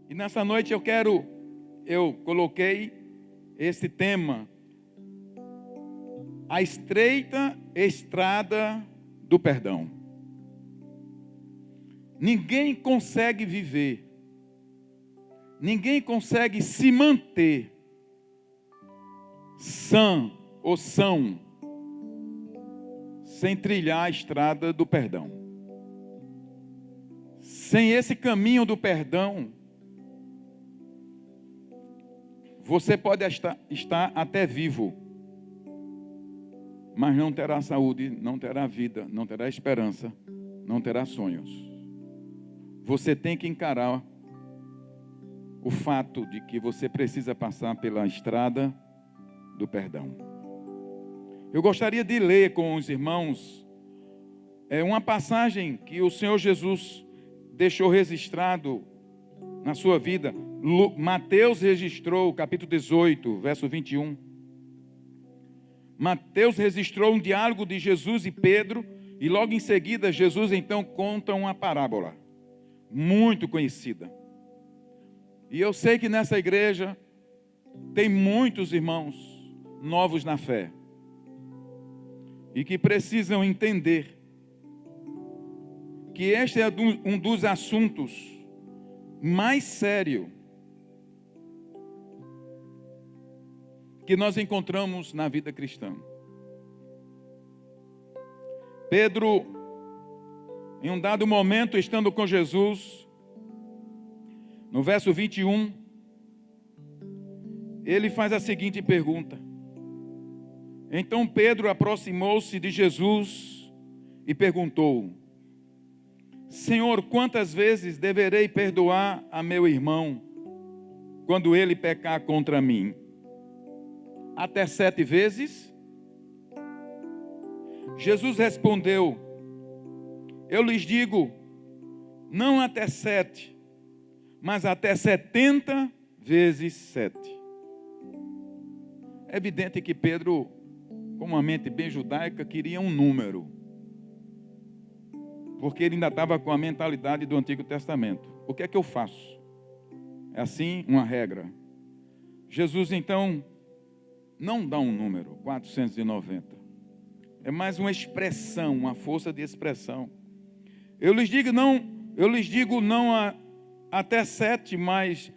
E nessa noite eu coloquei esse tema, a estreita estrada do perdão. Ninguém consegue viver, ninguém consegue se manter sã ou são sem trilhar a estrada do perdão. Sem esse caminho do perdão, você pode estar até vivo, mas não terá saúde, não terá vida, não terá esperança, não terá sonhos. Você tem que encarar o fato de que você precisa passar pela estrada do perdão. Eu gostaria de ler com os irmãos uma passagem que o Senhor Jesus deixou registrado na sua vida. Mateus registrou, capítulo 18, verso 21. Mateus registrou um diálogo de Jesus e Pedro, e logo em seguida Jesus então conta uma parábola muito conhecida. E eu sei que nessa igreja tem muitos irmãos novos na fé e que precisam entender que este é um dos assuntos mais sérios que nós encontramos na vida cristã. Pedro, em um dado momento, estando com Jesus, no verso 21, ele faz a seguinte pergunta. Então Pedro aproximou-se de Jesus e perguntou: Senhor, quantas vezes deverei perdoar a meu irmão quando ele pecar contra mim? Até 7 vezes? Jesus respondeu: eu lhes digo, não até 7, mas até 70 vezes 7. É evidente que Pedro, com uma mente bem judaica, queria um número, porque ele ainda estava com a mentalidade do Antigo Testamento. O que é que eu faço? É assim uma regra. Jesus então não dá um número, 490. É mais uma expressão, uma força de expressão. Eu lhes digo não até 7, mas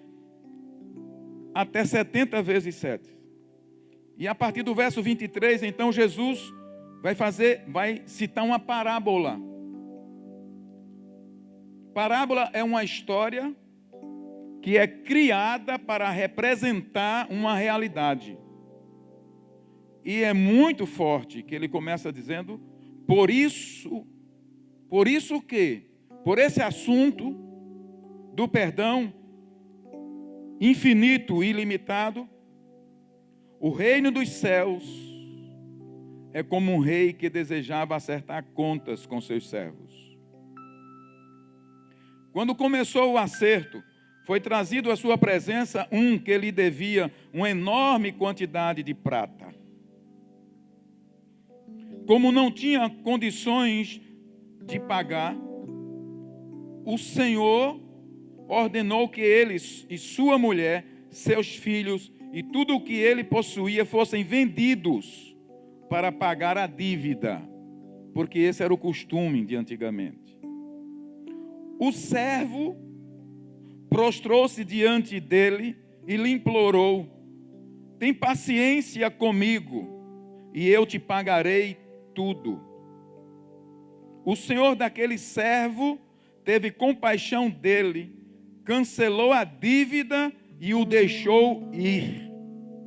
até 70 vezes 7. E a partir do verso 23, então Jesus vai citar uma parábola. Parábola é uma história que é criada para representar uma realidade. E é muito forte que ele começa dizendo, por isso que, por esse assunto do perdão infinito e ilimitado, o reino dos céus é como um rei que desejava acertar contas com seus servos. Quando começou o acerto, foi trazido à sua presença um que lhe devia uma enorme quantidade de prata. Como não tinha condições de pagar, o Senhor ordenou que ele e sua mulher, seus filhos e tudo o que ele possuía fossem vendidos para pagar a dívida, porque esse era o costume de antigamente. O servo prostrou-se diante dele e lhe implorou: tem paciência comigo e eu te pagarei tudo. O senhor daquele servo teve compaixão dele, cancelou a dívida e o deixou ir.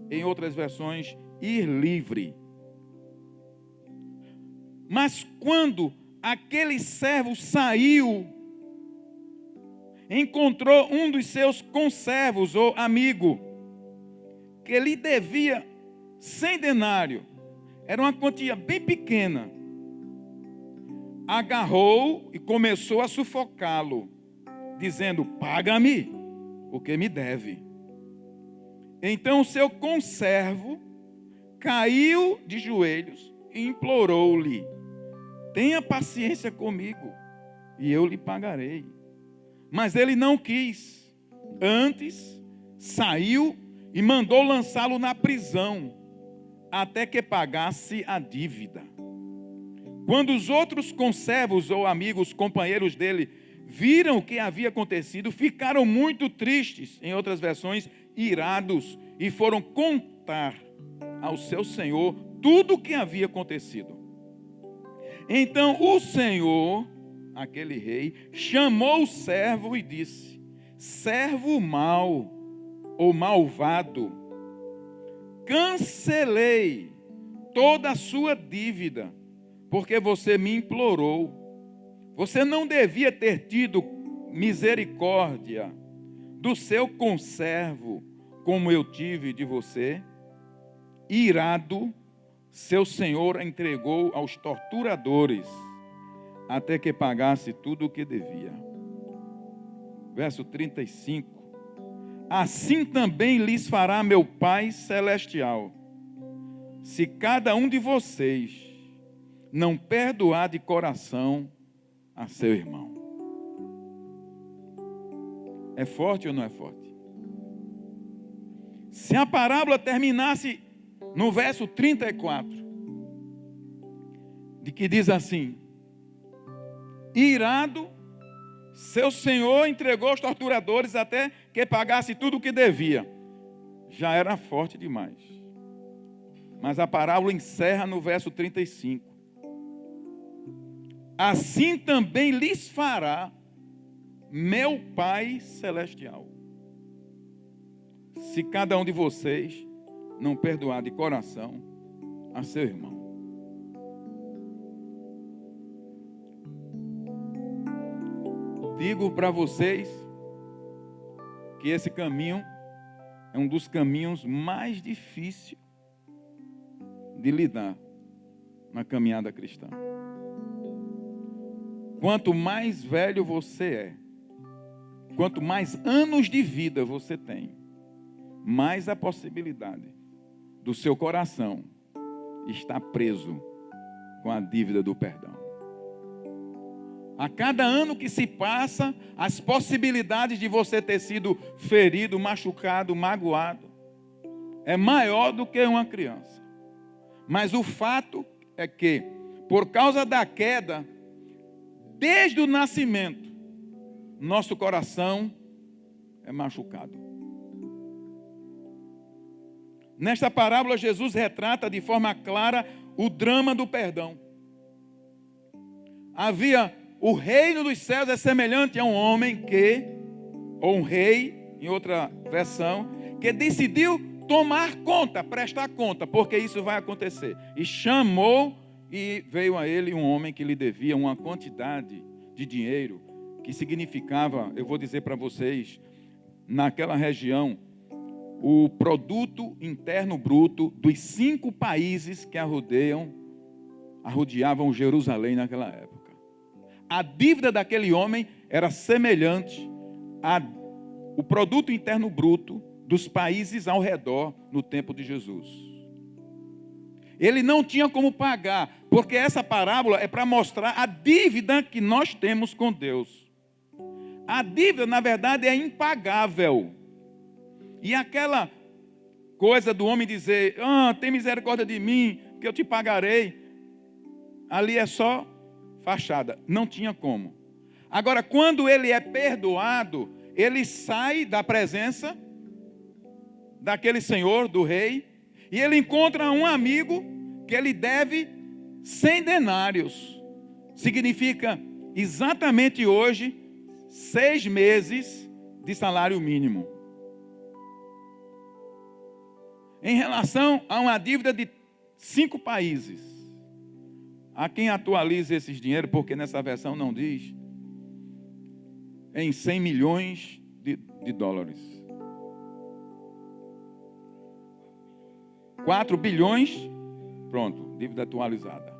Em outras versões, ir livre. Mas quando aquele servo saiu, encontrou um dos seus conservos ou amigo, que lhe devia 100 denários. Era uma quantia bem pequena. Agarrou e começou a sufocá-lo, dizendo: paga-me o que me deve. Então o seu conservo caiu de joelhos e implorou-lhe: tenha paciência comigo e eu lhe pagarei. Mas ele não quis. Antes, saiu e mandou lançá-lo na prisão, até que pagasse a dívida. Quando os outros conservos ou amigos, companheiros dele, viram o que havia acontecido, ficaram muito tristes, em outras versões, irados, e foram contar ao seu senhor tudo o que havia acontecido. Então o senhor, aquele rei, chamou o servo e disse: servo mau ou malvado, cancelei toda a sua dívida, porque você me implorou. Você não devia ter tido misericórdia do seu conservo, como eu tive de você? Irado, seu senhor entregou aos torturadores, até que pagasse tudo o que devia. Verso 35. Assim também lhes fará meu Pai Celestial, se cada um de vocês não perdoar de coração a seu irmão. É forte ou não é forte? Se a parábola terminasse no verso 34, de que diz assim: irado, seu senhor entregou aos torturadores até que pagasse tudo o que devia, já era forte demais. Mas a parábola encerra no verso 35. Assim também lhes fará meu Pai Celestial, se cada um de vocês não perdoar de coração a seu irmão. Digo para vocês que esse caminho é um dos caminhos mais difíceis de lidar na caminhada cristã. Quanto mais velho você é, quanto mais anos de vida você tem, mais a possibilidade do seu coração estar preso com a dívida do perdão. A cada ano que se passa, as possibilidades de você ter sido ferido, machucado, magoado, é maior do que uma criança. Mas o fato é que, por causa da queda, desde o nascimento, nosso coração é machucado. Nesta parábola, Jesus retrata de forma clara o drama do perdão. O reino dos céus é semelhante a um homem ou um rei, em outra versão, que decidiu tomar conta, prestar conta, porque isso vai acontecer. E chamou, e veio a ele um homem que lhe devia uma quantidade de dinheiro, que significava, eu vou dizer para vocês, naquela região, o produto interno bruto dos 5 países que arrodeavam Jerusalém naquela época. A dívida daquele homem era semelhante ao produto interno bruto dos países ao redor no tempo de Jesus. Ele não tinha como pagar, porque essa parábola é para mostrar a dívida que nós temos com Deus. A dívida, na verdade, é impagável. E aquela coisa do homem dizer: tem misericórdia de mim, que eu te pagarei, ali é só fachada, não tinha como. Agora, quando ele é perdoado, ele sai da presença daquele senhor, do rei, e ele encontra um amigo que ele deve 100 denários. Significa exatamente hoje 6 meses de salário mínimo. Em relação a uma dívida de 5 países. Há quem atualize esses dinheiros, porque nessa versão não diz, em 100 milhões de dólares. 4 bilhões, pronto, dívida atualizada.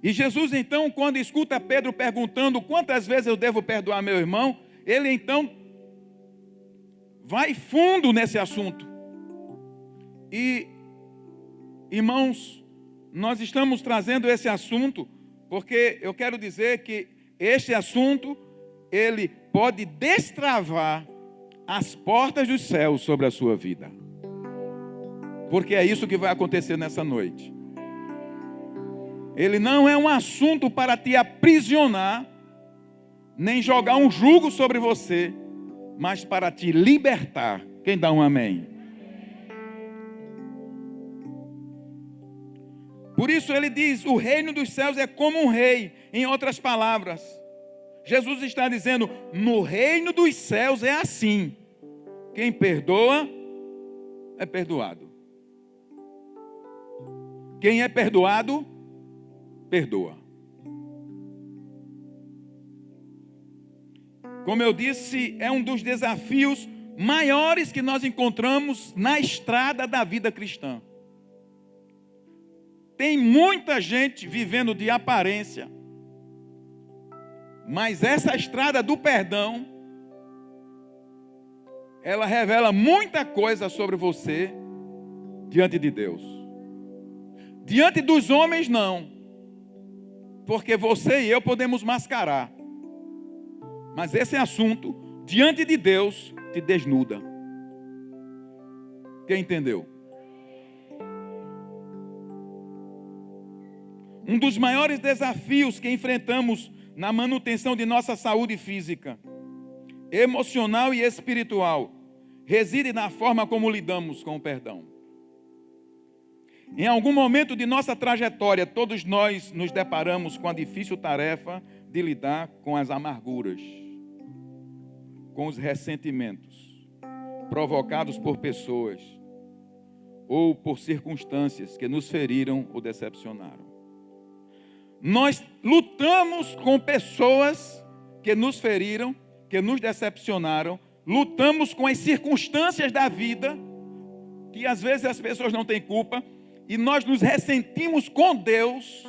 E Jesus então, quando escuta Pedro perguntando quantas vezes eu devo perdoar meu irmão, ele então vai fundo nesse assunto. E, irmãos, nós estamos trazendo esse assunto porque eu quero dizer que este assunto Ele pode destravar as portas dos céus sobre a sua vida. Porque é isso que vai acontecer nessa noite. Ele não é um assunto para te aprisionar, nem jogar um jugo sobre você, mas para te libertar. Quem dá um amém? Por isso ele diz, o reino dos céus é como um rei. Em outras palavras, Jesus está dizendo, no reino dos céus é assim. Quem perdoa, é perdoado. Quem é perdoado, perdoa. Como eu disse, é um dos desafios maiores que nós encontramos na estrada da vida cristã. Tem muita gente vivendo de aparência, mas essa estrada do perdão, ela revela muita coisa sobre você diante de Deus. Diante dos homens, não. Porque você e eu podemos mascarar. Mas esse assunto, diante de Deus, te desnuda. Quem entendeu? Um dos maiores desafios que enfrentamos na manutenção de nossa saúde física, emocional e espiritual, reside na forma como lidamos com o perdão. Em algum momento de nossa trajetória, todos nós nos deparamos com a difícil tarefa de lidar com as amarguras, com os ressentimentos provocados por pessoas ou por circunstâncias que nos feriram ou decepcionaram. Nós lutamos com pessoas que nos feriram, que nos decepcionaram, lutamos com as circunstâncias da vida, que às vezes as pessoas não têm culpa, e nós nos ressentimos com Deus,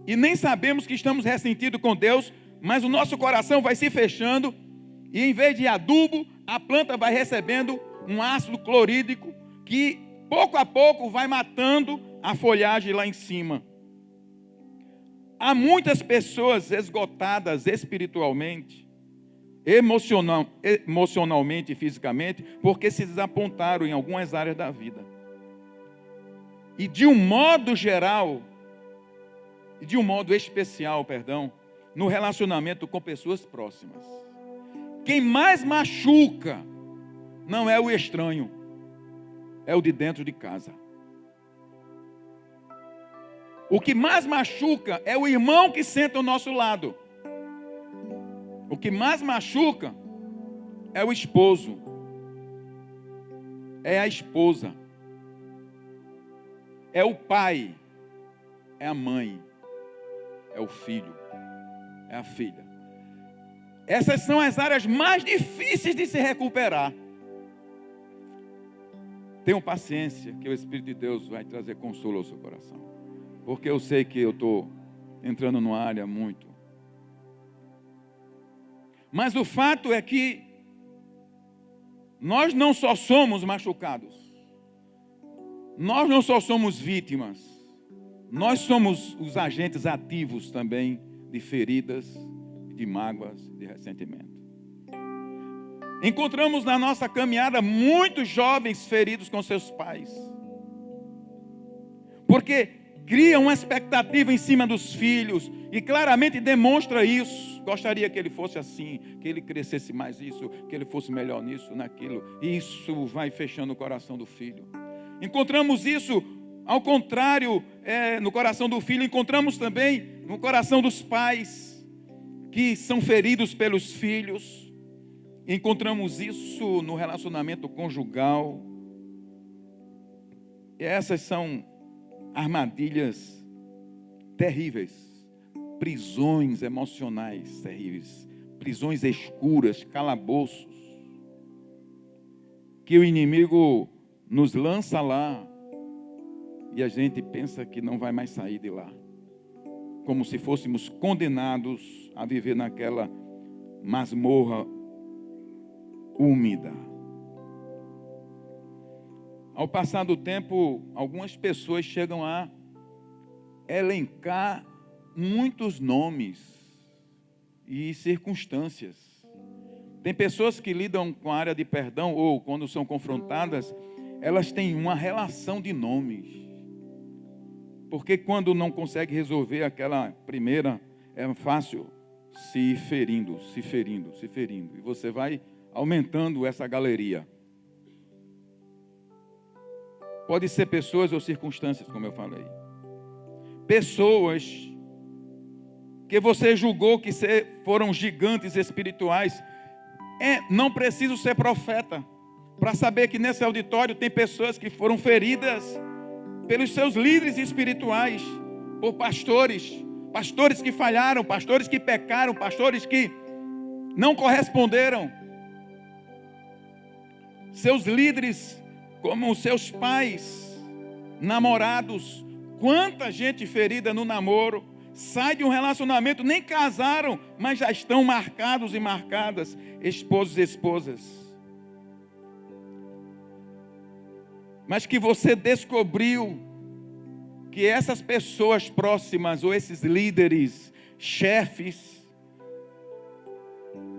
e nem sabemos que estamos ressentidos com Deus, mas o nosso coração vai se fechando, e em vez de adubo, a planta vai recebendo um ácido clorídrico, que pouco a pouco vai matando a folhagem lá em cima. Há muitas pessoas esgotadas espiritualmente, emocionalmente e fisicamente, porque se desapontaram em algumas áreas da vida. E de um modo geral, de um modo especial, no relacionamento com pessoas próximas. Quem mais machuca não é o estranho, é o de dentro de casa. O que mais machuca é o irmão que senta ao nosso lado. O que mais machuca é o esposo, é a esposa, é o pai, é a mãe, é o filho, é a filha. Essas são as áreas mais difíceis de se recuperar. Tenham paciência, que o Espírito de Deus vai trazer consolo ao seu coração. Porque eu sei que eu estou entrando numa área muito. Mas o fato é que nós não só somos machucados, nós não só somos vítimas, nós somos os agentes ativos também de feridas, de mágoas, de ressentimento. Encontramos na nossa caminhada muitos jovens feridos com seus pais, porque cria uma expectativa em cima dos filhos e claramente demonstra isso. Gostaria que ele fosse assim, que ele crescesse mais isso, que ele fosse melhor nisso, naquilo. E isso vai fechando o coração do filho. Encontramos isso, ao contrário, no coração do filho. Encontramos também no coração dos pais, que são feridos pelos filhos. Encontramos isso no relacionamento conjugal. E essas são armadilhas terríveis, prisões emocionais terríveis, prisões escuras, calabouços, que o inimigo nos lança lá e a gente pensa que não vai mais sair de lá, como se fôssemos condenados a viver naquela masmorra úmida. Ao passar do tempo, algumas pessoas chegam a elencar muitos nomes e circunstâncias. Tem pessoas que lidam com a área de perdão, ou quando são confrontadas, elas têm uma relação de nomes. Porque quando não consegue resolver aquela primeira, é fácil se ir ferindo. E você vai aumentando essa galeria. Pode ser pessoas ou circunstâncias, como eu falei. Pessoas que você julgou que foram gigantes espirituais. Não preciso ser profeta para saber que nesse auditório tem pessoas que foram feridas pelos seus líderes espirituais, por pastores que falharam, pastores que pecaram, pastores que não corresponderam. Seus líderes, como seus pais, namorados. Quanta gente ferida no namoro, sai de um relacionamento, nem casaram, mas já estão marcados e marcadas, esposos e esposas. Mas que você descobriu que essas pessoas próximas, ou esses líderes, chefes,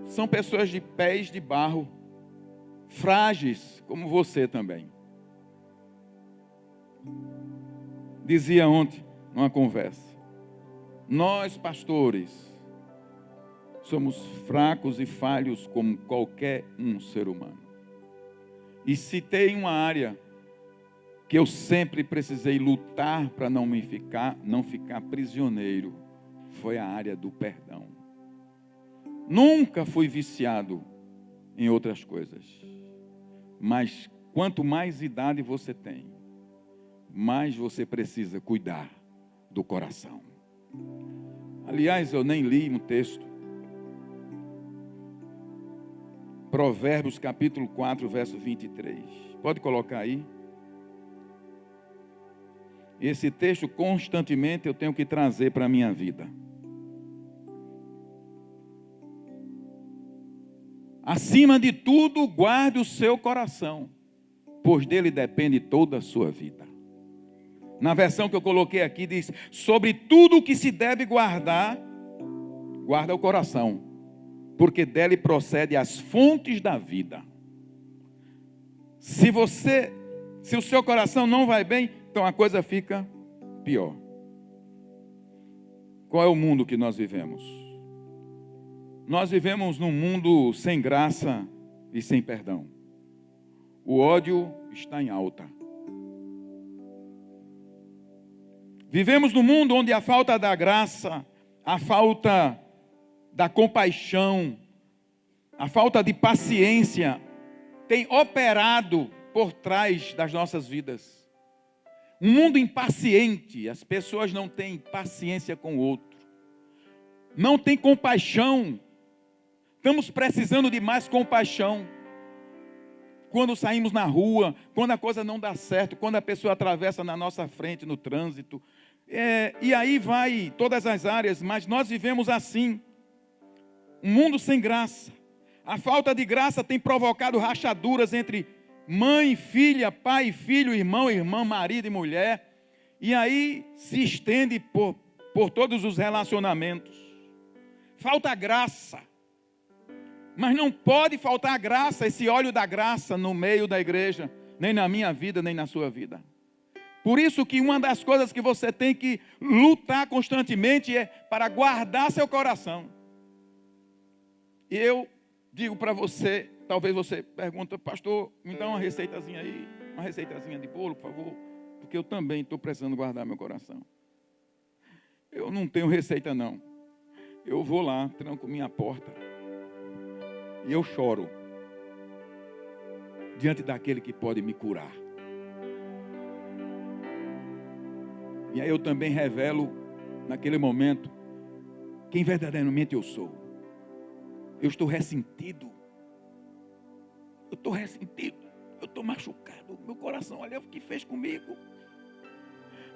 são pessoas de pés de barro, frágeis, como você também. Dizia ontem, numa conversa, nós pastores somos fracos e falhos como qualquer um ser humano. E se tem uma área que eu sempre precisei lutar para não ficar prisioneiro, foi a área do perdão. Nunca fui viciado em outras coisas. Mas quanto mais idade você tem, mais você precisa cuidar do coração. Aliás, eu nem li um texto. Provérbios capítulo 4, verso 23. Pode colocar aí. Esse texto constantemente eu tenho que trazer para a minha vida. Acima de tudo, guarde o seu coração, pois dele depende toda a sua vida. Na versão que eu coloquei aqui diz, sobre tudo o que se deve guardar, guarda o coração, porque dele procede as fontes da vida. Se o seu coração não vai bem, então a coisa fica pior. Qual é o mundo que nós vivemos? Nós vivemos num mundo sem graça e sem perdão. O ódio está em alta. Vivemos num mundo onde a falta da graça, a falta da compaixão, a falta de paciência tem operado por trás das nossas vidas. Um mundo impaciente, as pessoas não têm paciência com o outro, não têm compaixão. Estamos precisando de mais compaixão. Quando saímos na rua, quando a coisa não dá certo, quando a pessoa atravessa na nossa frente no trânsito, e aí vai todas as áreas, mas nós vivemos assim, um mundo sem graça. A falta de graça tem provocado rachaduras entre mãe e filha, pai e filho, irmão e irmã, marido e mulher, e aí se estende por todos os relacionamentos. Falta graça. Mas não pode faltar graça, esse óleo da graça no meio da igreja, nem na minha vida, nem na sua vida. Por isso que uma das coisas que você tem que lutar constantemente é para guardar seu coração. E eu digo para você, talvez você pergunte, pastor, me dá uma receitazinha aí, uma receitazinha de bolo, por favor, porque eu também estou precisando guardar meu coração. Eu não tenho receita não. Eu vou lá, tranco minha porta. E eu choro diante daquele que pode me curar. E aí eu também revelo, naquele momento, quem verdadeiramente eu sou. Eu estou ressentido. Eu estou machucado. Meu coração, olha o que fez comigo.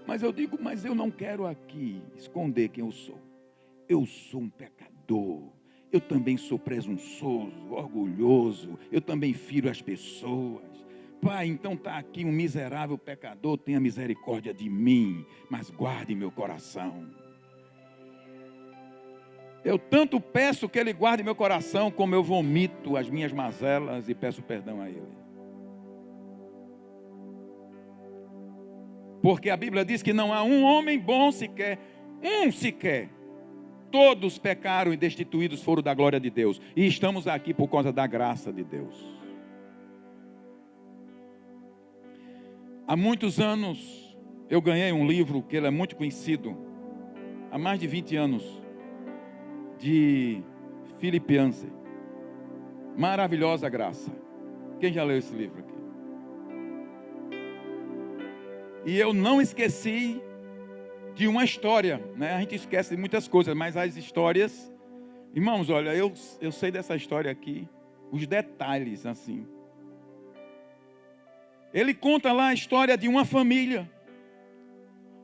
Mas eu digo, mas eu não quero aqui esconder quem eu sou. Eu sou um pecador. Eu também sou presunçoso, orgulhoso. Eu também firo as pessoas. Pai, então está aqui um miserável pecador. Tenha misericórdia de mim, mas guarde meu coração. Eu tanto peço que Ele guarde meu coração, como eu vomito as minhas mazelas e peço perdão a Ele. Porque a Bíblia diz que não há um homem bom sequer, um sequer. Todos pecaram e destituídos foram da glória de Deus. E estamos aqui por causa da graça de Deus. Há muitos anos eu ganhei um livro que ele é muito conhecido. Há mais de 20 anos. De Philip Yancey. Maravilhosa Graça. Quem já leu esse livro aqui? E eu não esqueci de uma história, né? A gente esquece de muitas coisas, mas as histórias... Irmãos, olha, eu sei dessa história aqui, os detalhes, assim. Ele conta lá a história de uma família,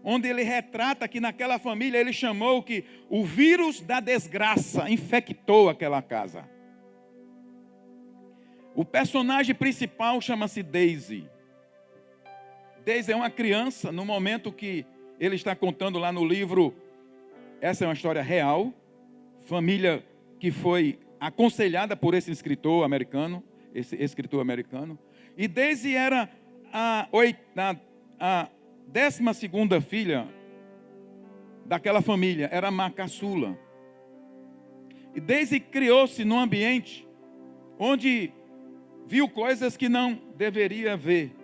onde ele retrata que naquela família ele chamou que o vírus da desgraça infectou aquela casa. O personagem principal chama-se Daisy. Daisy é uma criança, no momento que ele está contando lá no livro, essa é uma história real, família que foi aconselhada por esse escritor americano, e Daisy era a 12ª filha daquela família, era a caçula. E Daisy criou-se num ambiente onde viu coisas que não deveria ver.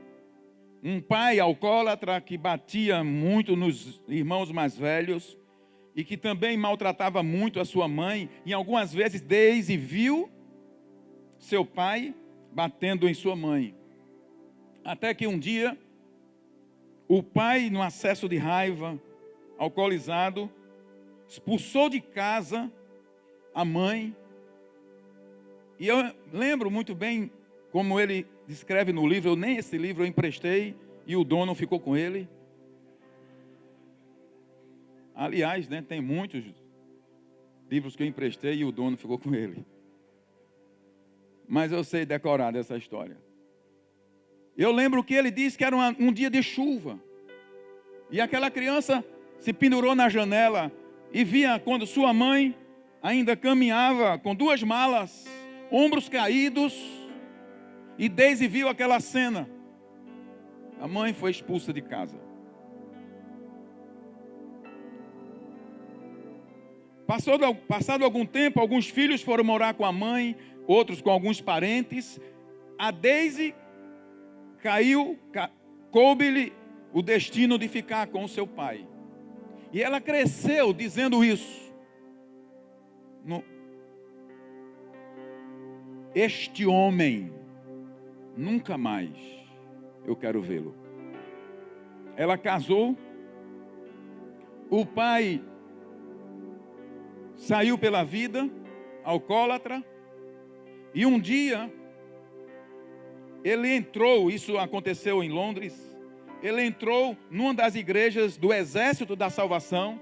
Um pai alcoólatra que batia muito nos irmãos mais velhos e que também maltratava muito a sua mãe. E algumas vezes Daisy viu seu pai batendo em sua mãe. Até que um dia, o pai, no acesso de raiva, alcoolizado, expulsou de casa a mãe. E eu lembro muito bem como ele descreve no livro, nem esse livro eu emprestei e o dono ficou com ele. Aliás, né, tem muitos livros que eu emprestei e o dono ficou com ele. Mas eu sei decorar dessa história. Eu lembro que ele disse que era um dia de chuva. E aquela criança se pendurou na janela e via quando sua mãe ainda caminhava com 2 malas, ombros caídos. E Daisy viu aquela cena. A mãe foi expulsa de casa. Passado algum tempo, alguns filhos foram morar com a mãe, outros com alguns parentes. A Daisy coube-lhe o destino de ficar com o seu pai. E ela cresceu dizendo isso. Este homem, nunca mais eu quero vê-lo. Ela casou. O pai saiu pela vida, alcoólatra. E um dia, ele entrou, isso aconteceu em Londres, ele entrou numa das igrejas do Exército da Salvação,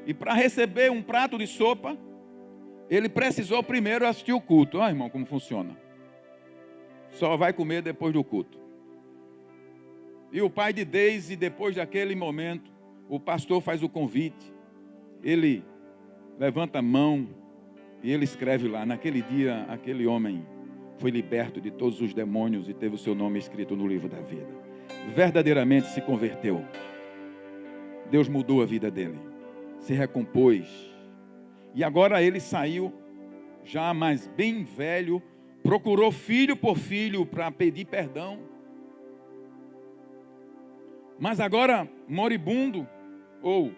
e para receber um prato de sopa, ele precisou primeiro assistir o culto. Olha, irmão, como funciona. Só vai comer depois do culto. E o pai de Daisy, depois daquele momento, o pastor faz o convite, ele levanta a mão e ele escreve lá: naquele dia, aquele homem foi liberto de todos os demônios e teve o seu nome escrito no livro da vida. Verdadeiramente se converteu. Deus mudou a vida dele, se recompôs. E agora ele saiu, já mais bem velho, procurou filho por filho para pedir perdão. Mas agora moribundo, ou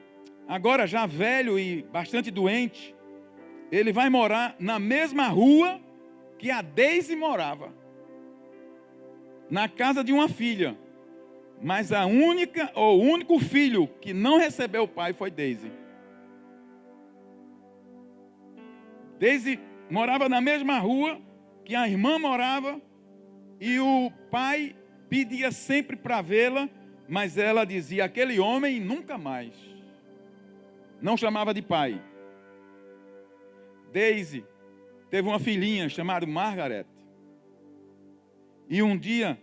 agora já velho e bastante doente, ele vai morar na mesma rua que a Daisy morava, na casa de uma filha. Mas o único filho que não recebeu o pai foi Daisy. Daisy morava na mesma rua que a irmã morava, e o pai pedia sempre para vê-la, mas ela dizia: aquele homem nunca mais. Não chamava de pai. Daisy teve uma filhinha chamada Margaret. E um dia,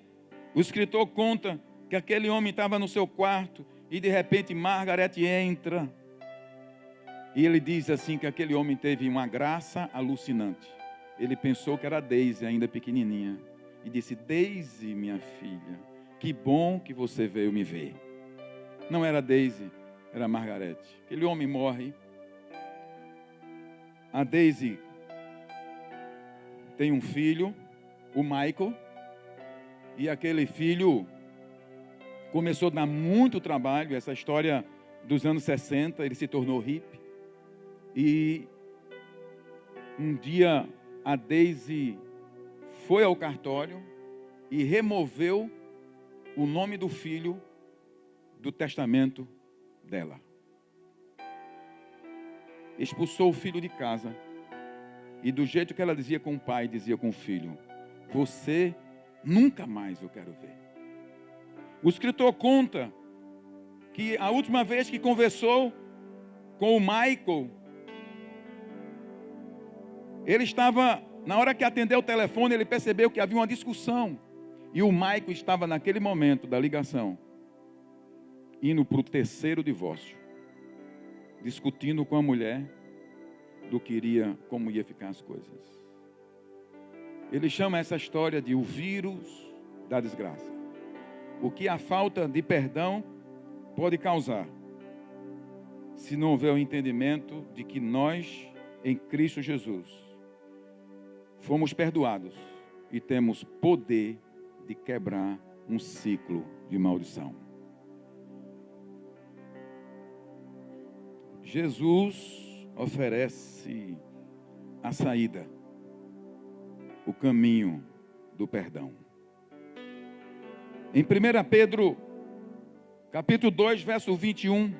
o escritor conta que aquele homem estava no seu quarto e de repente Margaret entra. E ele diz assim que aquele homem teve uma graça alucinante. Ele pensou que era Daisy, ainda pequenininha. E disse: Daisy, minha filha, que bom que você veio me ver. Não era Daisy, era Margarete. Aquele homem morre. A Daisy tem um filho, o Michael. E aquele filho começou a dar muito trabalho. Essa história dos anos 60, ele se tornou hippie. E um dia a Daisy foi ao cartório e removeu o nome do filho do testamento dela. Expulsou o filho de casa. E do jeito que ela dizia com o pai, dizia com o filho: você nunca mais eu quero ver. O escritor conta que a última vez que conversou com o Michael, ele estava, na hora que atendeu o telefone, ele percebeu que havia uma discussão. E o Michael estava naquele momento da ligação, indo para o 3º divórcio, discutindo com a mulher do que iria, como ia ficar as coisas. Ele chama essa história de o vírus da desgraça. O que a falta de perdão pode causar, se não houver o entendimento de que nós, em Cristo Jesus, fomos perdoados e temos poder de quebrar um ciclo de maldição. Jesus oferece a saída, o caminho do perdão. Em 1 Pedro, capítulo 2, verso 21.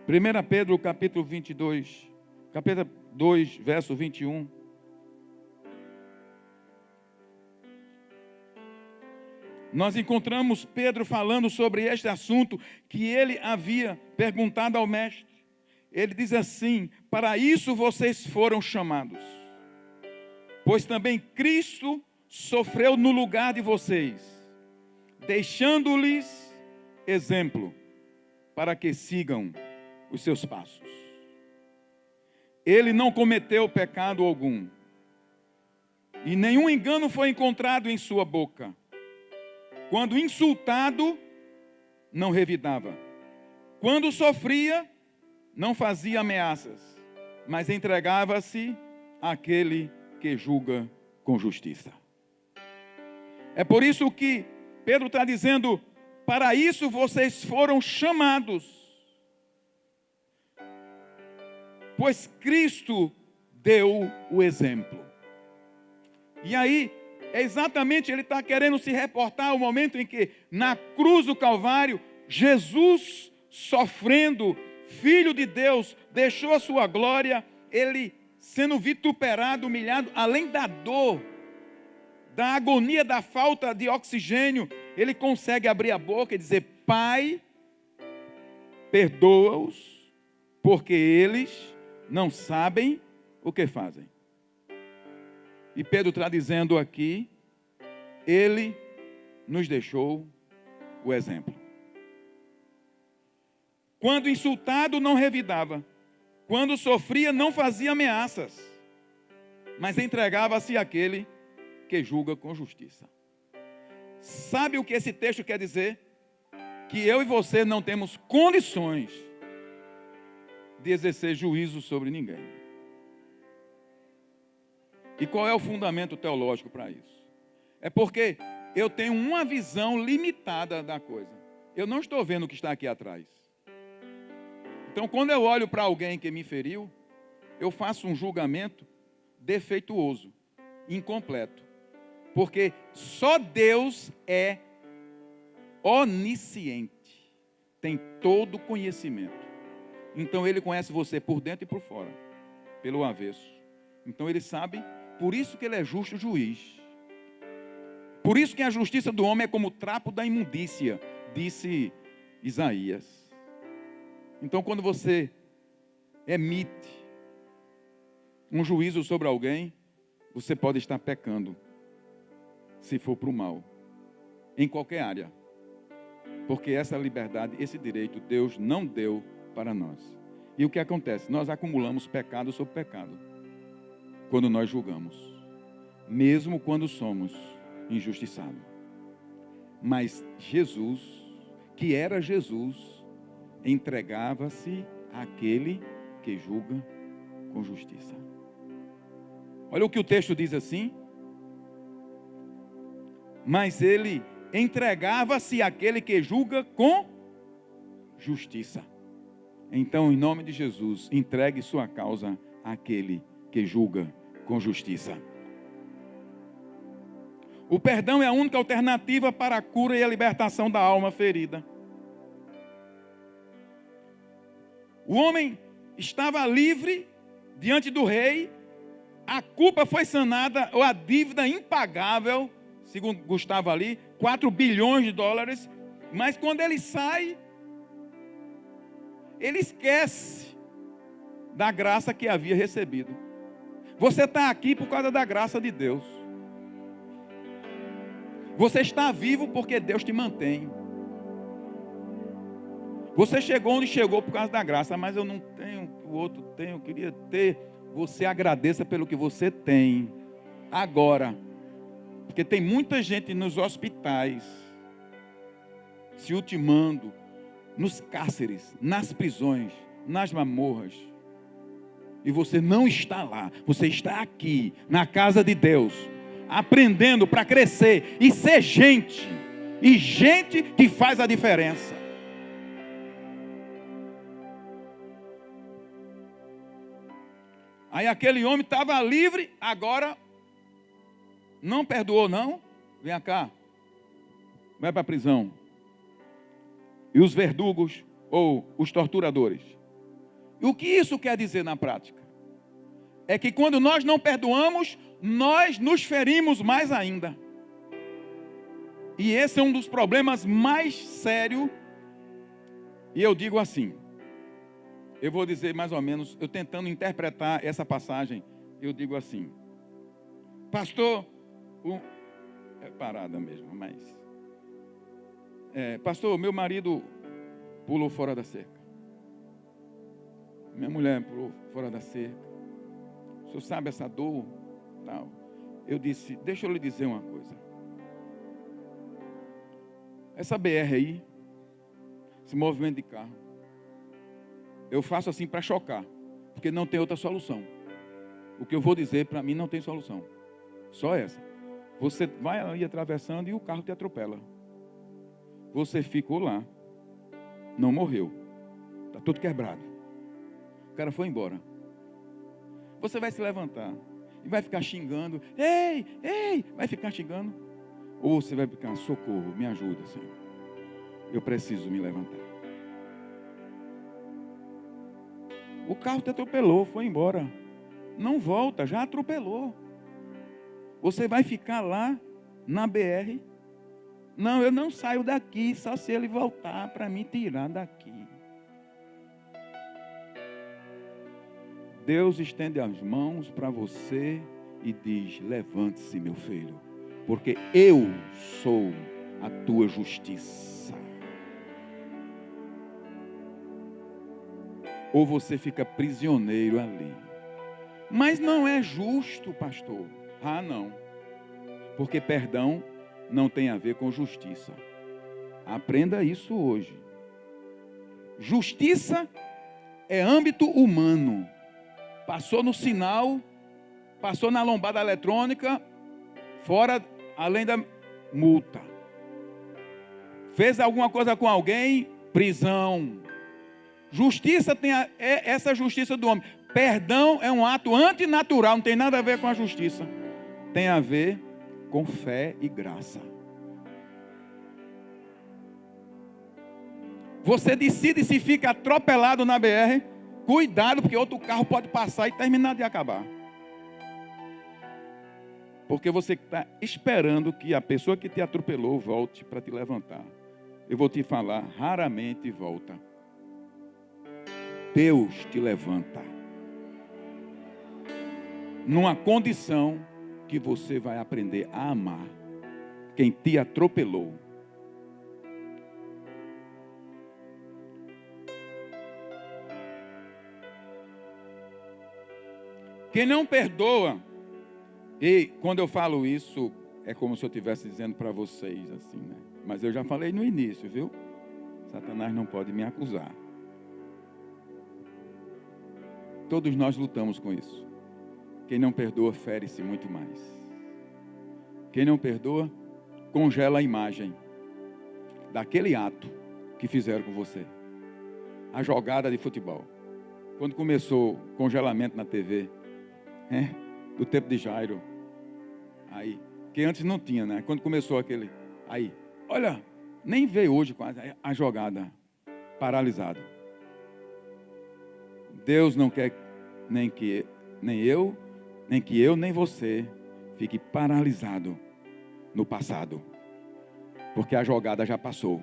1 Pedro, capítulo 22, capítulo 2, verso 21. Nós encontramos Pedro falando sobre este assunto que ele havia perguntado ao mestre. Ele diz assim: para isso vocês foram chamados, pois também Cristo sofreu no lugar de vocês, deixando-lhes exemplo, para que sigam os seus passos. Ele não cometeu pecado algum, e nenhum engano foi encontrado em sua boca. Quando insultado, não revidava. Quando sofria, não fazia ameaças, mas entregava-se àquele que julga com justiça. É por isso que Pedro está dizendo: para isso vocês foram chamados, pois Cristo deu o exemplo. E aí, é exatamente, ele está querendo se reportar ao momento em que, na cruz do Calvário, Jesus, sofrendo, Filho de Deus, deixou a sua glória, ele sendo vituperado, humilhado, além da dor, da agonia, da falta de oxigênio, ele consegue abrir a boca e dizer: Pai, perdoa-os, porque eles não sabem o que fazem. E Pedro está dizendo aqui, ele nos deixou o exemplo. Quando insultado, não revidava. Quando sofria, não fazia ameaças, mas entregava-se àquele que julga com justiça. Sabe o que esse texto quer dizer? Que eu e você não temos condições de exercer juízo sobre ninguém. E qual é o fundamento teológico para isso? É porque eu tenho uma visão limitada da coisa. Eu não estou vendo o que está aqui atrás. Então, quando eu olho para alguém que me feriu, eu faço um julgamento defeituoso, incompleto. Porque só Deus é onisciente, tem todo conhecimento. Então Ele conhece você por dentro e por fora, pelo avesso. Então Ele sabe, por isso que Ele é justo juiz. Por isso que a justiça do homem é como o trapo da imundícia, disse Isaías. Então quando você emite um juízo sobre alguém, você pode estar pecando, se for para o mal, em qualquer área. Porque essa liberdade, esse direito, Deus não deu para nós. E o que acontece? Nós acumulamos pecado sobre pecado quando nós julgamos, mesmo quando somos injustiçados. Mas Jesus, que era Jesus, entregava-se àquele que julga com justiça. Olha o que o texto diz assim. Mas ele entregava-se àquele que julga com justiça. Então, em nome de Jesus, entregue sua causa àquele que julga com justiça. O perdão é a única alternativa para a cura e a libertação da alma ferida. O homem estava livre diante do rei, a culpa foi sanada, ou a dívida impagável, segundo Gustavo ali, 4 bilhões de dólares, mas quando ele sai, ele esquece da graça que havia recebido. Você está aqui por causa da graça de Deus. Você está vivo porque Deus te mantém. Você chegou onde chegou por causa da graça, mas eu não tenho o que o outro tem, eu queria ter. Você agradeça pelo que você tem agora. Porque tem muita gente nos hospitais, se ultimando, nos cárceres, nas prisões, nas mamorras. E você não está lá, você está aqui, na casa de Deus, aprendendo para crescer e ser gente. E gente que faz a diferença. Aí aquele homem estava livre, agora não perdoou não? Vem cá, vai para a prisão. E os verdugos ou os torturadores. E o que isso quer dizer na prática? É que quando nós não perdoamos, nós nos ferimos mais ainda. E esse é um dos problemas mais sérios. E eu digo assim, eu vou dizer mais ou menos, eu tentando interpretar essa passagem, eu digo assim, pastor, é parada mesmo, mas pastor, meu marido pulou fora da cerca, minha mulher pulou fora da cerca, o senhor sabe essa dor, tal. Eu disse, deixa eu lhe dizer uma coisa, essa BR aí, esse movimento de carro, eu faço assim para chocar, porque não tem outra solução. O que eu vou dizer para mim não tem solução, só essa. Você vai aí atravessando e o carro te atropela. Você ficou lá, não morreu, está tudo quebrado. O cara foi embora. Você vai se levantar e vai ficar xingando, ei, vai ficar xingando? Ou você vai ficar, socorro, me ajuda, Senhor. Eu preciso me levantar. O carro te atropelou, foi embora. Não volta, já atropelou. Você vai ficar lá na BR. Não, eu não saio daqui, só se ele voltar para me tirar daqui. Deus estende as mãos para você e diz, levante-se, meu filho, porque eu sou a tua justiça. Ou você fica prisioneiro ali. Mas não é justo, pastor. Ah, não. Porque perdão não tem a ver com justiça. Aprenda isso hoje. Justiça é âmbito humano. Passou no sinal, passou na lombada eletrônica, fora, além da multa. Fez alguma coisa com alguém, prisão. Justiça é essa justiça do homem. Perdão é um ato antinatural, não tem nada a ver com a justiça. Tem a ver com fé e graça. Você decide se fica atropelado na BR, cuidado, porque outro carro pode passar e terminar de acabar. Porque você está esperando que a pessoa que te atropelou volte para te levantar. Eu vou te falar, raramente volta. Deus te levanta. Numa condição que você vai aprender a amar quem te atropelou. Quem não perdoa, e quando eu falo isso, é como se eu estivesse dizendo para vocês assim, né? Mas eu já falei no início, viu? Satanás não pode me acusar. Todos nós lutamos com isso. Quem não perdoa, fere-se muito mais. Quem não perdoa, congela a imagem daquele ato que fizeram com você. A jogada de futebol. Quando começou o congelamento na TV, do tempo de Jairo, aí, que antes não tinha, né? Quando começou aquele, aí, olha, nem veio hoje quase a jogada, paralisado. Deus não quer nem eu, nem você fique paralisado no passado, porque a jogada já passou.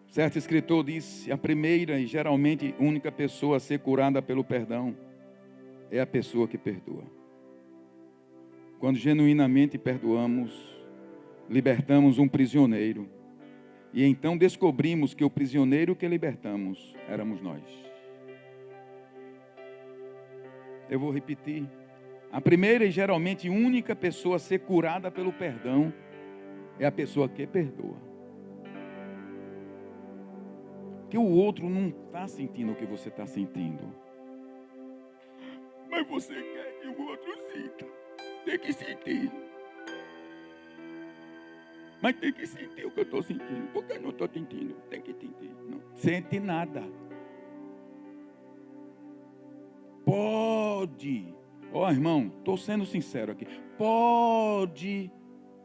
Certo escritor disse: a primeira e geralmente única pessoa a ser curada pelo perdão é a pessoa que perdoa. Quando genuinamente perdoamos, libertamos um prisioneiro. E então descobrimos que o prisioneiro que libertamos éramos nós. Eu vou repetir. A primeira e geralmente única pessoa a ser curada pelo perdão é a pessoa que perdoa. Que o outro não está sentindo o que você está sentindo. Mas você quer que o outro sinta. Tem que sentir. Mas tem que sentir o que eu estou sentindo. Porque eu não estou sentindo. Tem que sentir. Não sente nada. Pode. Irmão, estou sendo sincero aqui. Pode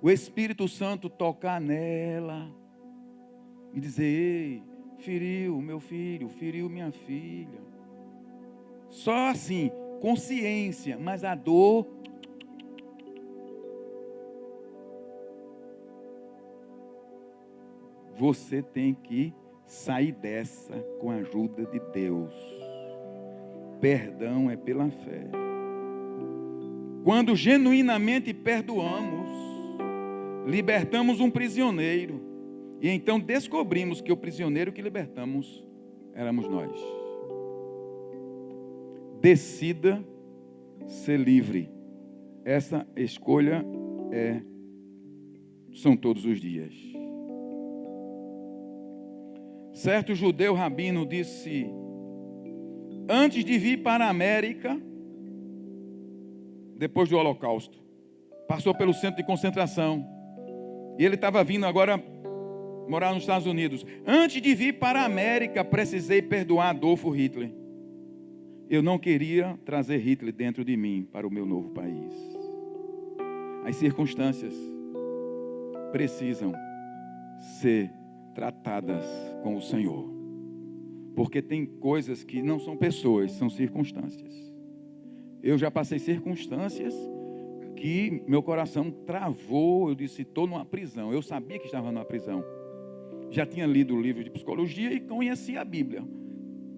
o Espírito Santo tocar nela e dizer: ei, feriu meu filho, feriu minha filha. Só assim, consciência, mas a dor. Você tem que sair dessa com a ajuda de Deus. Perdão é pela fé. Quando genuinamente perdoamos, libertamos um prisioneiro. E então descobrimos que o prisioneiro que libertamos éramos nós. Decida ser livre. Essa escolha são todos os dias. Certo judeu rabino disse: antes de vir para a América, depois do Holocausto, passou pelo centro de concentração. E ele estava vindo agora morar nos Estados Unidos. Antes de vir para a América, precisei perdoar Adolfo Hitler. Eu não queria trazer Hitler dentro de mim para o meu novo país. As circunstâncias precisam ser tratadas com o Senhor. Porque tem coisas que não são pessoas, são circunstâncias. Eu já passei circunstâncias que meu coração travou. Eu disse: estou numa prisão. Eu sabia que estava numa prisão. Já tinha lido o livro de psicologia e conhecia a Bíblia.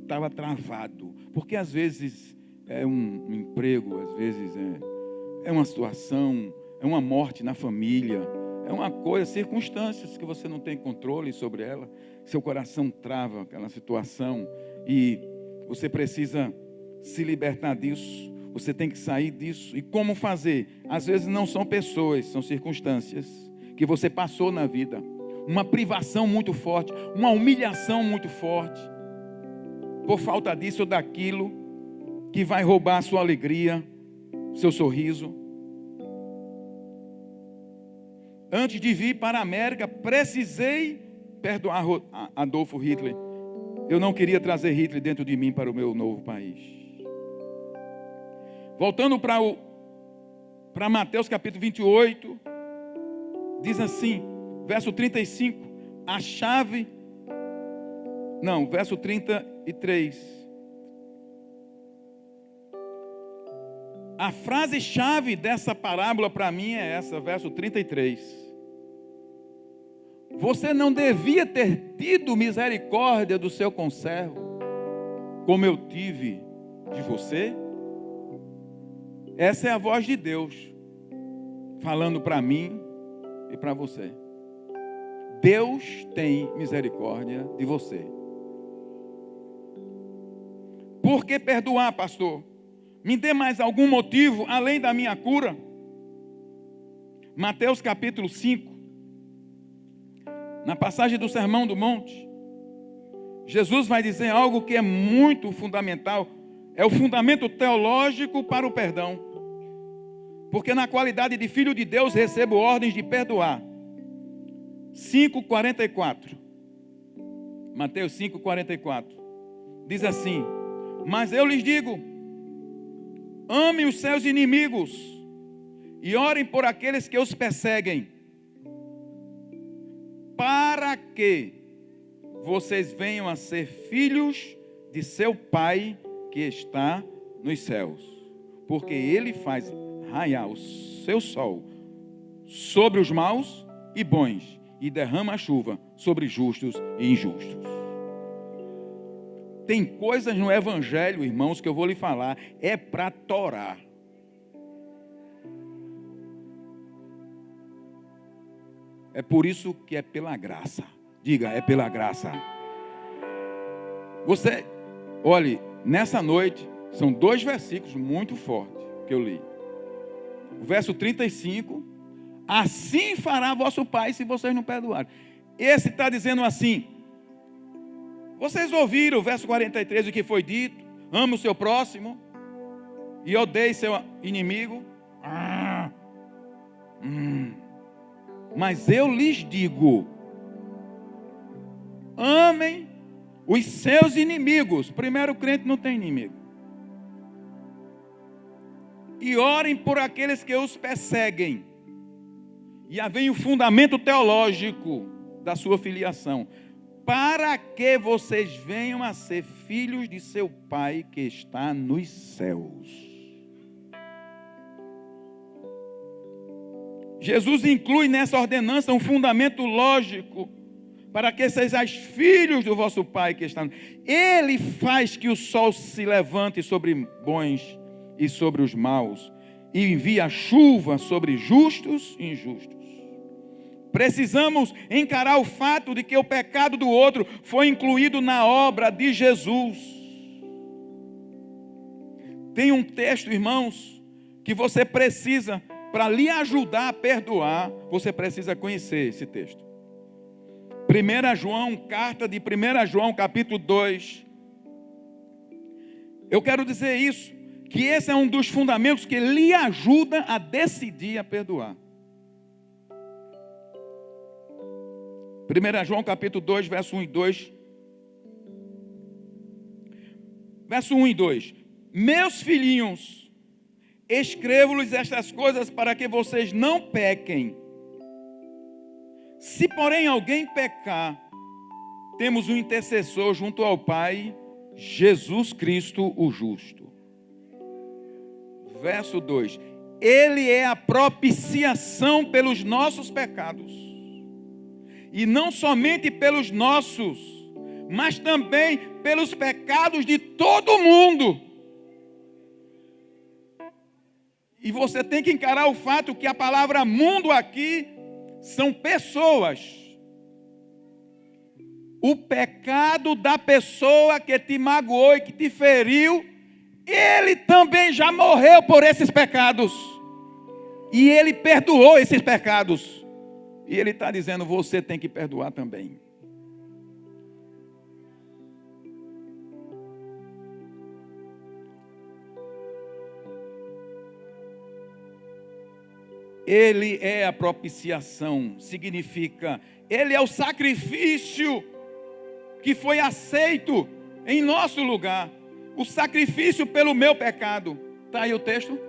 Estava travado. Porque às vezes é um emprego, às vezes é uma situação, é uma morte na família, é uma coisa, circunstâncias que você não tem controle sobre ela. Seu coração trava aquela situação e você precisa se libertar disso. Você tem que sair disso. E como fazer? Às vezes não são pessoas, são circunstâncias que você passou na vida. Uma privação muito forte, uma humilhação muito forte, por falta disso ou daquilo, que vai roubar a sua alegria, seu sorriso. Antes de vir para a América, precisei perdoar Adolfo Hitler. Eu não queria trazer Hitler dentro de mim para o meu novo país. Voltando para Mateus capítulo 28, diz assim, verso 35, verso 33. A frase-chave dessa parábola para mim é essa, verso 33. Você não devia ter tido misericórdia do seu conservo, como eu tive de você? Essa é a voz de Deus, falando para mim e para você. Deus tem misericórdia de você. Por que perdoar, pastor? Me dê mais algum motivo além da minha cura? Mateus capítulo 5, na passagem do Sermão do Monte, Jesus vai dizer algo que é muito fundamental. É o fundamento teológico para o perdão. Porque na qualidade de filho de Deus recebo ordens de perdoar. 5:44. Mateus 5:44. Diz assim: mas eu lhes digo, amem os seus inimigos e orem por aqueles que os perseguem, para que vocês venham a ser filhos de seu Pai que está nos céus. Porque Ele faz raiar o seu sol sobre os maus e bons, e derrama a chuva sobre justos e injustos. Tem coisas no Evangelho, irmãos, que eu vou lhe falar, é para torar. É por isso que é pela graça. Diga, é pela graça. Você, olhe, nessa noite, são 2 versículos muito fortes que eu li. O verso 35, assim fará vosso Pai se vocês não perdoarem. Esse está dizendo assim, vocês ouviram o verso 43, o que foi dito, ame o seu próximo e odeie seu inimigo. Mas eu lhes digo, amem os seus inimigos. Primeiro, o crente não tem inimigo. E orem por aqueles que os perseguem. E aí vem o fundamento teológico da sua filiação. Para que vocês venham a ser filhos de seu Pai que está nos céus. Jesus inclui nessa ordenança um fundamento lógico para que sejais filhos do vosso Pai que está. Ele faz que o sol se levante sobre bons e sobre os maus, e envia chuva sobre justos e injustos. Precisamos encarar o fato de que o pecado do outro foi incluído na obra de Jesus. Tem um texto, irmãos, que você precisa, para lhe ajudar a perdoar, você precisa conhecer esse texto. 1 João, carta de 1 João, capítulo 2. Eu quero dizer isso, que esse é um dos fundamentos que lhe ajuda a decidir a perdoar. 1 João, capítulo 2, verso 1 e 2. Verso 1 e 2. Meus filhinhos, escrevo-lhes estas coisas para que vocês não pequem. Se, porém, alguém pecar, temos um intercessor junto ao Pai, Jesus Cristo, o justo. Verso 2. Ele é a propiciação pelos nossos pecados. E não somente pelos nossos, mas também pelos pecados de todo mundo. E você tem que encarar o fato que a palavra mundo aqui são pessoas. O pecado da pessoa que te magoou e que te feriu, ele também já morreu por esses pecados. E ele perdoou esses pecados. E ele está dizendo, você tem que perdoar também. Ele é a propiciação, significa, ele é o sacrifício que foi aceito em nosso lugar. O sacrifício pelo meu pecado. Está aí o texto?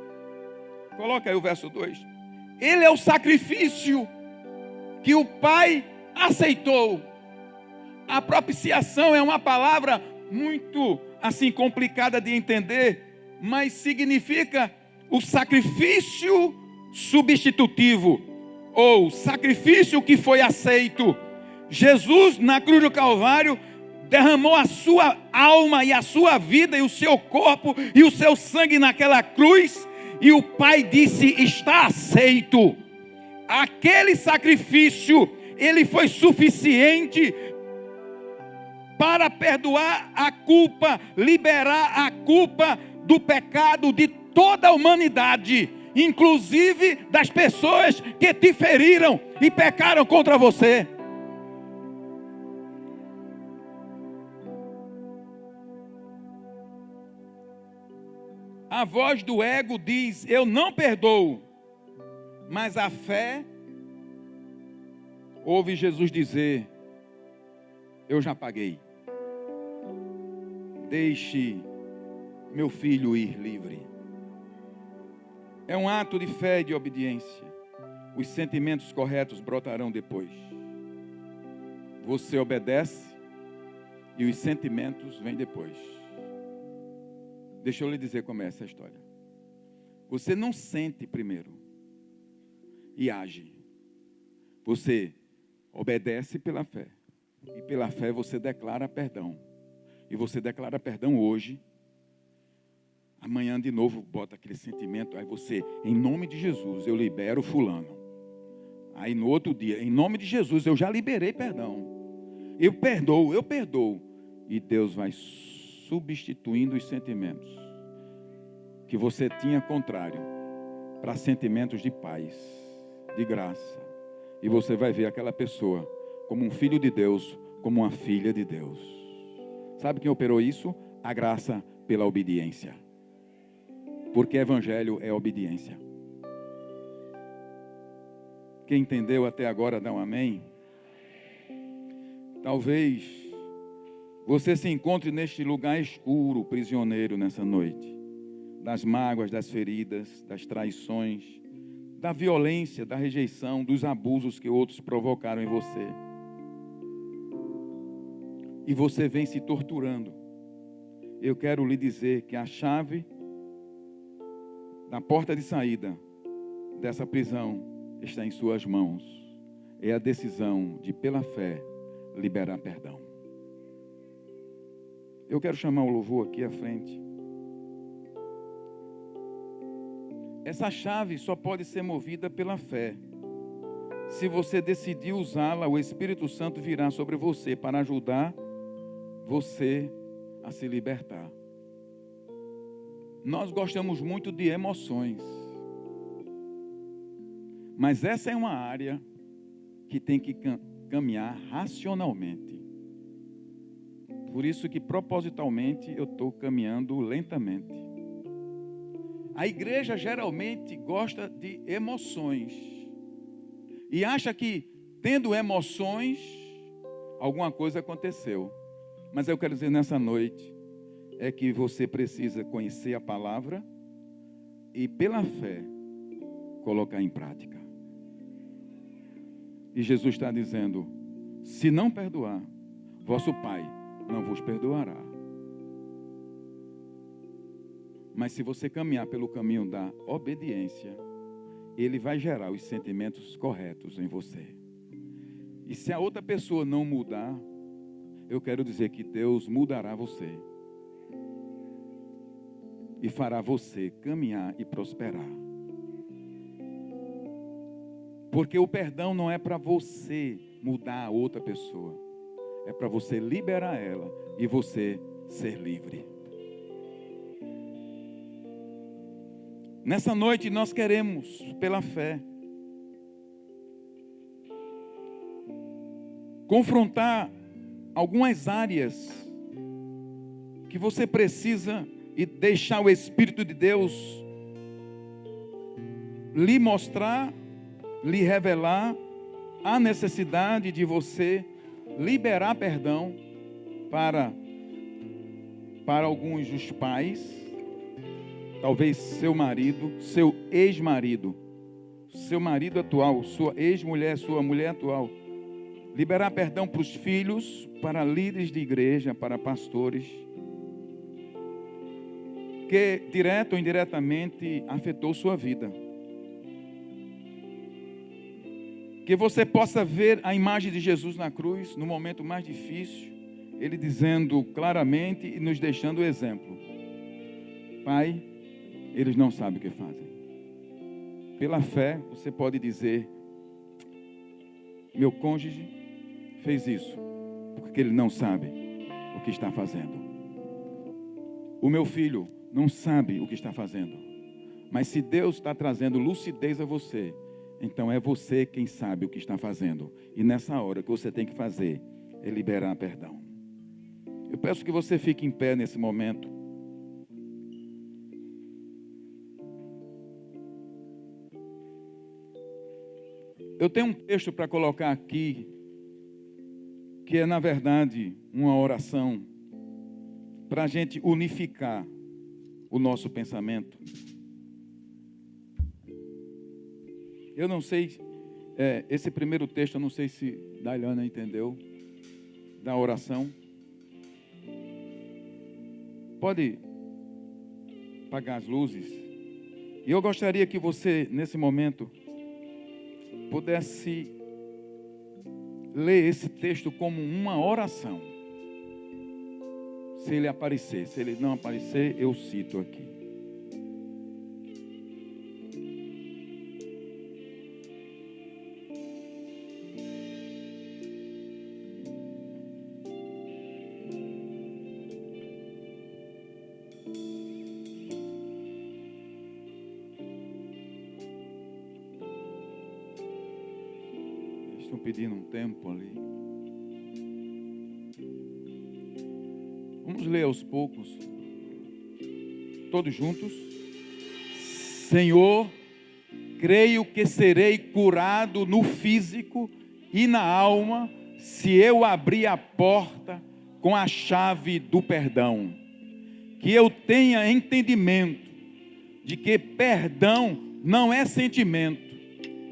Coloca aí o verso 2. Ele é o sacrifício que o Pai aceitou. A propiciação é uma palavra muito assim complicada de entender, mas significa o sacrifício substitutivo, ou sacrifício que foi aceito. Jesus na cruz do Calvário derramou a sua alma e a sua vida e o seu corpo e o seu sangue naquela cruz, e o Pai disse, está aceito. Aquele sacrifício, Ele foi suficiente para perdoar a culpa, liberar a culpa do pecado de toda a humanidade, inclusive das pessoas que te feriram e pecaram contra você. A voz do ego diz: eu não perdoo. Mas a fé ouve Jesus dizer: eu já paguei. Deixe meu filho ir livre. É um ato de fé e de obediência. Os sentimentos corretos brotarão depois. Você obedece e os sentimentos vêm depois. Deixa eu lhe dizer como é essa história. Você não sente primeiro e age. Você obedece pela fé. E pela fé você declara perdão. E você declara perdão hoje. Amanhã de novo bota aquele sentimento. Aí você, em nome de Jesus, eu libero fulano. Aí no outro dia, em nome de Jesus, eu já liberei perdão. Eu perdoo. E Deus vai substituindo os sentimentos que você tinha contrário para sentimentos de paz, de graça. E você vai ver aquela pessoa como um filho de Deus, como uma filha de Deus. Sabe quem operou isso? A graça pela obediência. Porque evangelho é obediência. Quem entendeu até agora, dá um amém. Talvez você se encontre neste lugar escuro, prisioneiro nessa noite. Das mágoas, das feridas, das traições, da violência, da rejeição, dos abusos que outros provocaram em você. E você vem se torturando. Eu quero lhe dizer que a chave da porta de saída dessa prisão está em suas mãos. É a decisão de, pela fé, liberar perdão. Eu quero chamar o louvor aqui à frente. Essa chave só pode ser movida pela fé. Se você decidir usá-la, o Espírito Santo virá sobre você para ajudar você a se libertar. Nós gostamos muito de emoções. Mas essa é uma área que tem que caminhar racionalmente. Por isso que propositalmente eu estou caminhando lentamente. A igreja geralmente gosta de emoções. E acha que tendo emoções, alguma coisa aconteceu. Mas eu quero dizer nessa noite, é que você precisa conhecer a palavra e pela fé colocar em prática. E Jesus está dizendo: se não perdoar, vosso Pai não vos perdoará. Mas se você caminhar pelo caminho da obediência, Ele vai gerar os sentimentos corretos em você. E se a outra pessoa não mudar, eu quero dizer que Deus mudará você. E fará você caminhar e prosperar. Porque o perdão não é para você mudar a outra pessoa. É para você liberar ela e você ser livre. Nessa noite nós queremos, pela fé, confrontar algumas áreas que você precisa e deixar o Espírito de Deus lhe mostrar, lhe revelar a necessidade de você liberar perdão para alguns dos pais, talvez seu marido, seu ex-marido, seu marido atual, sua ex-mulher, sua mulher atual. Liberar perdão para os filhos, para líderes de igreja, para pastores, que direto ou indiretamente afetou sua vida. Que você possa ver a imagem de Jesus na cruz, no momento mais difícil, Ele dizendo claramente e nos deixando o exemplo: Pai, eles não sabem o que fazem. Pela fé, você pode dizer: meu cônjuge fez isso, porque ele não sabe o que está fazendo. O meu filho não sabe o que está fazendo. Mas se Deus está trazendo lucidez a você, então é você quem sabe o que está fazendo. E nessa hora o que você tem que fazer é liberar perdão. Eu peço que você fique em pé nesse momento. Eu tenho um texto para colocar aqui, que é, na verdade, uma oração para a gente unificar o nosso pensamento. Eu não sei, esse primeiro texto, eu não sei se Daiane entendeu, da oração. Pode apagar as luzes. E eu gostaria que você, nesse momento, pudesse ler esse texto como uma oração. Se ele aparecer, se ele não aparecer, eu cito aqui. Estão pedindo um tempo ali. Vamos ler aos poucos. Todos juntos. Senhor, creio que serei curado no físico e na alma, se eu abrir a porta com a chave do perdão. Que eu tenha entendimento de que perdão não é sentimento,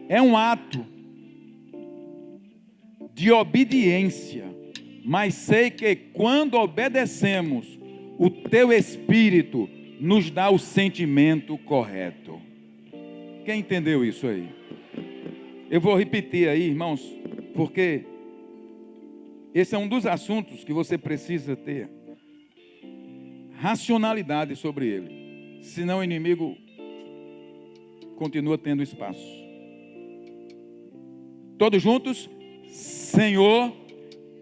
é um ato de obediência, mas sei que quando obedecemos, o teu Espírito nos dá o sentimento correto. Quem entendeu isso aí? Eu vou repetir aí, irmãos, porque esse é um dos assuntos que você precisa ter racionalidade sobre ele, senão o inimigo continua tendo espaço. Todos juntos? Senhor,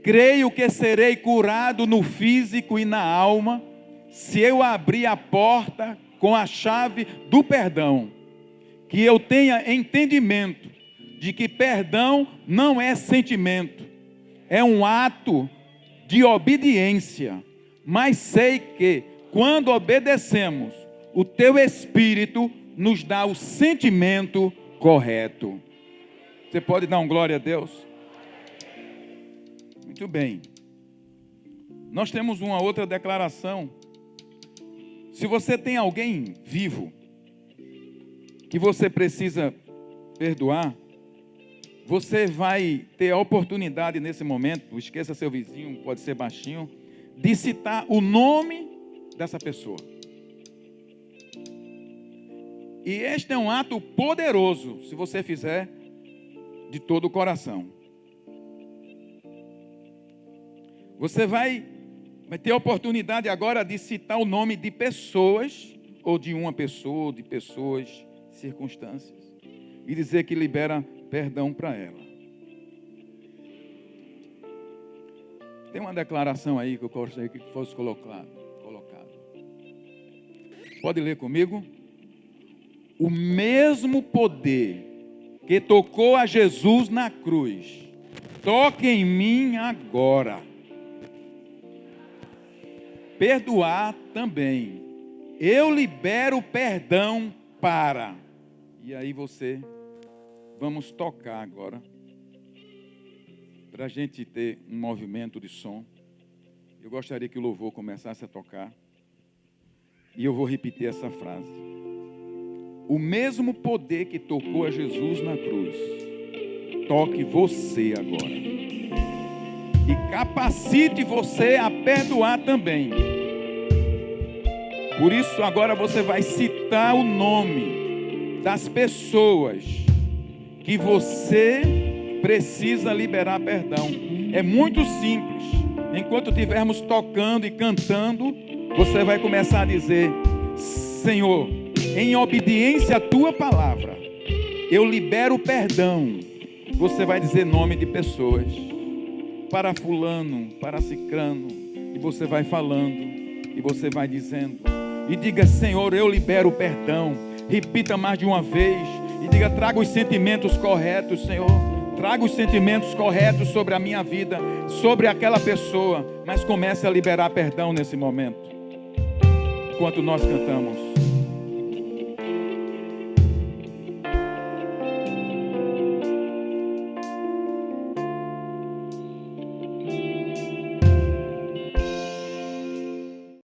creio que serei curado no físico e na alma, se eu abrir a porta com a chave do perdão. Que eu tenha entendimento de que perdão não é sentimento, é um ato de obediência. Mas sei que quando obedecemos, o teu Espírito nos dá o sentimento correto. Você pode dar um glória a Deus? Muito bem. Nós temos uma outra declaração. Se você tem alguém vivo que você precisa perdoar, você vai ter a oportunidade nesse momento, esqueça seu vizinho, pode ser baixinho, de citar o nome dessa pessoa. E este é um ato poderoso, se você fizer de todo o coração. Você vai ter a oportunidade agora de citar o nome de pessoas, ou de uma pessoa, ou de pessoas, circunstâncias, e dizer que libera perdão para ela. Tem uma declaração aí que eu gostaria que fosse colocado. Pode ler comigo? O mesmo poder que tocou a Jesus na cruz, toque em mim agora. Perdoar também. Eu libero perdão para. E aí vamos tocar agora, para a gente ter um movimento de som. Eu gostaria que o louvor começasse a tocar. E eu vou repetir essa frase. O mesmo poder que tocou a Jesus na cruz, toque você agora. E capacite você a perdoar também. Por isso agora você vai citar o nome das pessoas que você precisa liberar perdão. É muito simples. Enquanto estivermos tocando e cantando, você vai começar a dizer: Senhor, em obediência à tua palavra, eu libero perdão você vai dizer nome de pessoas. Para fulano, para cicrano. E você vai falando. E você vai dizendo. E diga: Senhor, eu libero o perdão. Repita mais de uma vez. E diga: traga os sentimentos corretos, Senhor. Traga os sentimentos corretos sobre a minha vida, sobre aquela pessoa. Mas comece a liberar perdão nesse momento. Enquanto nós cantamos.